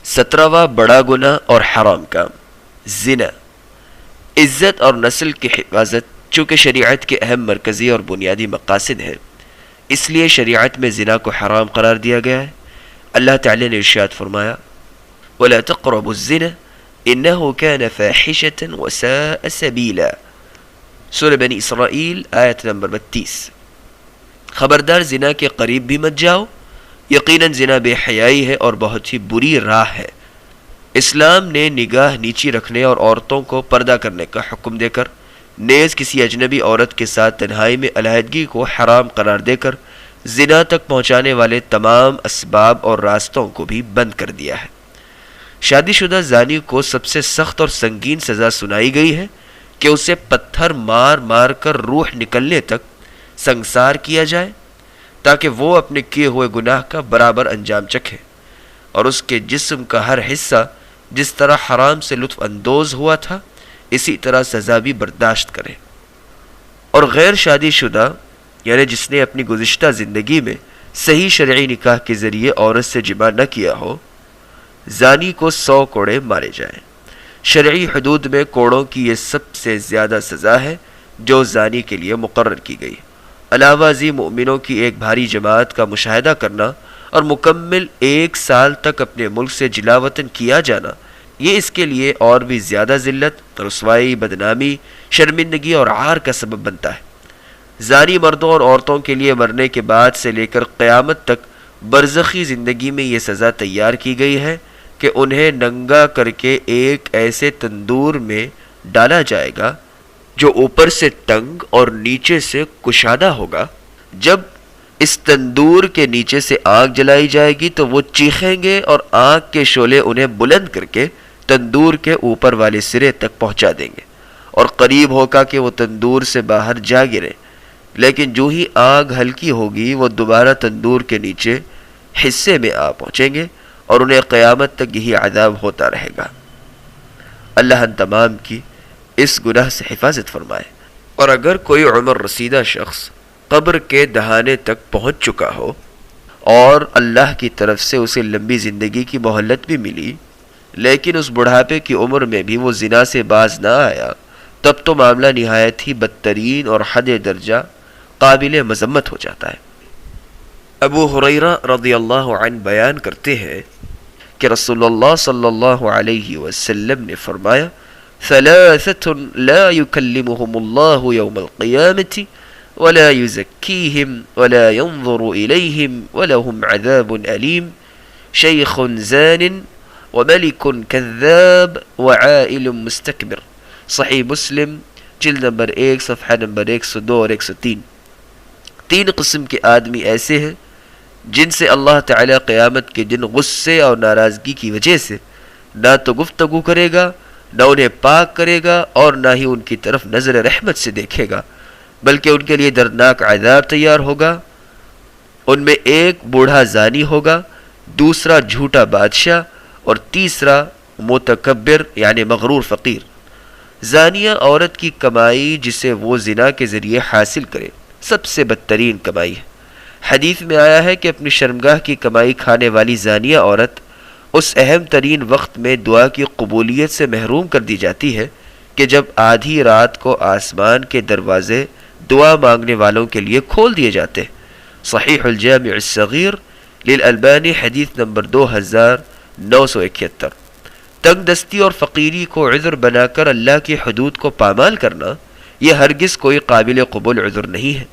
17واں بڑا گناہ اور حرام کام، زنا۔ عزت اور نسل کی حفاظت چونکہ شریعت کے اہم مرکزی اور بنیادی مقاصد ہیں، اس لیے شریعت میں زنا کو حرام قرار دیا گیا ہے۔ اللہ تعالی نے ارشاد فرمایا وَلَا تَقْرَبُوا الزِّنَا إِنَّهُ كَانَ فَاحِشَةً وَسَاءَ سَبِيلًا، سورہ بنی اسرائیل آیت نمبر 32۔ خبردار زنا کے قریب بھی مت جاؤ، یقیناً زنا بے حیائی ہے اور بہت ہی بری راہ ہے۔ اسلام نے نگاہ نیچی رکھنے اور عورتوں کو پردہ کرنے کا حکم دے کر، نیز کسی اجنبی عورت کے ساتھ تنہائی میں علیحدگی کو حرام قرار دے کر زنا تک پہنچانے والے تمام اسباب اور راستوں کو بھی بند کر دیا ہے۔ شادی شدہ زانی کو سب سے سخت اور سنگین سزا سنائی گئی ہے کہ اسے پتھر مار مار کر روح نکلنے تک سنگسار کیا جائے تاکہ وہ اپنے کیے ہوئے گناہ کا برابر انجام چکھے، اور اس کے جسم کا ہر حصہ جس طرح حرام سے لطف اندوز ہوا تھا اسی طرح سزا بھی برداشت کرے۔ اور غیر شادی شدہ یعنی جس نے اپنی گزشتہ زندگی میں صحیح شرعی نکاح کے ذریعے عورت سے جماع نہ کیا ہو، زانی کو 100 کوڑے مارے جائیں۔ شرعی حدود میں کوڑوں کی یہ سب سے زیادہ سزا ہے جو زانی کے لیے مقرر کی گئی۔ علاوہ ازیں مومنوں کی ایک بھاری جماعت کا مشاہدہ کرنا اور مکمل 1 سال تک اپنے ملک سے جلا وطن کیا جانا، یہ اس کے لیے اور بھی زیادہ ذلت، رسوائی، بدنامی، شرمندگی اور عار کا سبب بنتا ہے۔ زانی مردوں اور عورتوں کے لیے مرنے کے بعد سے لے کر قیامت تک برزخی زندگی میں یہ سزا تیار کی گئی ہے کہ انہیں ننگا کر کے ایک ایسے تندور میں ڈالا جائے گا جو اوپر سے تنگ اور نیچے سے کشادہ ہوگا۔ جب اس تندور کے نیچے سے آگ جلائی جائے گی تو وہ چیخیں گے اور آگ کے شعلے انہیں بلند کر کے تندور کے اوپر والے سرے تک پہنچا دیں گے، اور قریب ہوگا کہ وہ تندور سے باہر جا گریں، لیکن جو ہی آگ ہلکی ہوگی وہ دوبارہ تندور کے نیچے حصے میں آ پہنچیں گے اور انہیں قیامت تک یہی عذاب ہوتا رہے گا۔ اللہ ہم تمام کی اس گناہ سے حفاظت فرمائے۔ اور اگر کوئی عمر رسیدہ شخص قبر کے دہانے تک پہنچ چکا ہو اور اللہ کی طرف سے اسے لمبی زندگی کی مہلت بھی ملی، لیکن اس بڑھاپے کی عمر میں بھی وہ زنا سے باز نہ آیا، تب تو معاملہ نہایت ہی بدترین اور حد درجہ قابل مذمت ہو جاتا ہے۔ ابو ہریرہ رضی اللہ عنہ بیان کرتے ہیں کہ رسول اللہ صلی اللہ علیہ وسلم نے فرمایا ثلاثة لا يكلمهم الله يوم القيامة ولا يزكيهم ولا ينظر إليهم ولهم عذاب أليم شيخ زان وملك كذاب وعائل مستكبر، صحیح مسلم جلد نمبر 1 صفحہ نمبر 102 اور 103۔ 3 قسم کے آدمی ایسے ہیں جن سے اللہ تعالی قیامت کے دن غصے اور ناراضگی کی وجہ سے نہ تو گفتگو کرے گا، نہ انہیں پاک کرے گا، اور نہ ہی ان کی طرف نظر رحمت سے دیکھے گا، بلکہ ان کے لیے دردناک عذاب تیار ہوگا۔ ان میں ایک بوڑھا زانی ہوگا، دوسرا جھوٹا بادشاہ، اور تیسرا متکبر یعنی مغرور فقیر۔ زانیہ عورت کی کمائی جسے وہ زنا کے ذریعے حاصل کرے سب سے بدترین کمائی ہے۔ حدیث میں آیا ہے کہ اپنی شرمگاہ کی کمائی کھانے والی زانیہ عورت اس اہم ترین وقت میں دعا کی قبولیت سے محروم کر دی جاتی ہے کہ جب آدھی رات کو آسمان کے دروازے دعا مانگنے والوں کے لیے کھول دیے جاتے ہیں۔ صحیح الجامع الصغیر للالبانی حدیث نمبر 2971۔ تنگ دستی اور فقیری کو عذر بنا کر اللہ کی حدود کو پامال کرنا یہ ہرگز کوئی قابل قبول عذر نہیں ہے۔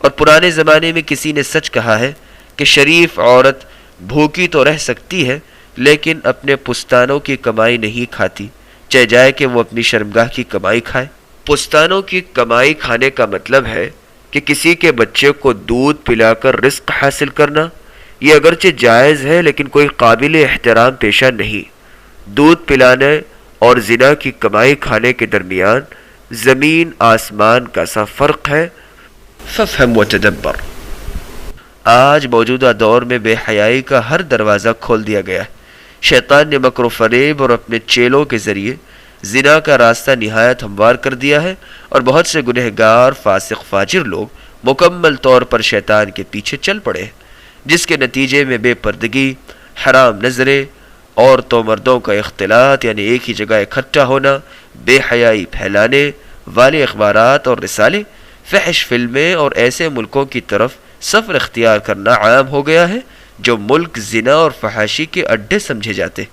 اور پرانے زمانے میں کسی نے سچ کہا ہے کہ شریف عورت بھوکی تو رہ سکتی ہے لیکن اپنے پستانوں کی کمائی نہیں کھاتی، چاہے جائے کہ وہ اپنی شرمگاہ کی کمائی کھائے۔ پستانوں کی کمائی کھانے کا مطلب ہے کہ کسی کے بچے کو دودھ پلا کر رزق حاصل کرنا۔ یہ اگرچہ جائز ہے لیکن کوئی قابل احترام پیشہ نہیں۔ دودھ پلانے اور زنا کی کمائی کھانے کے درمیان زمین آسمان کا سا فرق ہے۔ ففہم وتدبر۔ آج موجودہ دور میں بے حیائی کا ہر دروازہ کھول دیا گیا ہے۔ شیطان نے مکر و فریب اور اپنے چیلوں کے ذریعے زنا کا راستہ نہایت ہموار کر دیا ہے، اور بہت سے گنہگار فاسق فاجر لوگ مکمل طور پر شیطان کے پیچھے چل پڑے ہیں، جس کے نتیجے میں بے پردگی، حرام نظریں عورتوں مردوں کا اختلاط یعنی ایک ہی جگہ اکٹھا ہونا، بے حیائی پھیلانے والے اخبارات اور رسالے، فحش فلمیں اور ایسے ملکوں کی طرف سفر اختیار کرنا عام ہو گیا ہے جو ملک زنا اور فحاشی کے اڈے سمجھے جاتے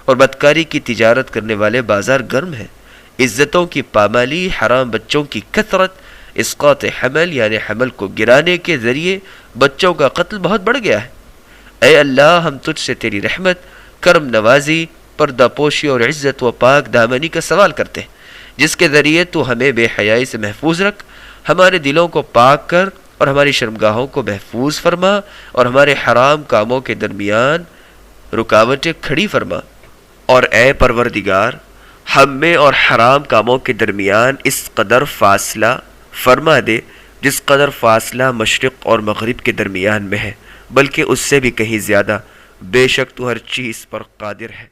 اور بدکاری کی تجارت کرنے والے بازار گرم ہیں۔ عزتوں کی پامالی، حرام بچوں کی کثرت، اسقاط حمل یعنی حمل کو گرانے کے ذریعے بچوں کا قتل بہت بڑھ گیا ہے۔ اے اللہ، ہم تجھ سے تیری رحمت، کرم نوازی، پردہ پوشی اور عزت و پاک دامنی کا سوال کرتے ہیں، جس کے ذریعے تو ہمیں بے حیائی سے محفوظ رکھ، ہمارے دلوں کو پاک کر اور ہماری شرمگاہوں کو محفوظ فرما اور ہمارے حرام کاموں کے درمیان رکاوٹیں کھڑی فرما۔ اور اے پروردگار، ہم میں اور حرام کاموں کے درمیان اس قدر فاصلہ فرما دے جس قدر فاصلہ مشرق اور مغرب کے درمیان میں ہے، بلکہ اس سے بھی کہیں زیادہ، بے شک تو ہر چیز پر قادر ہے۔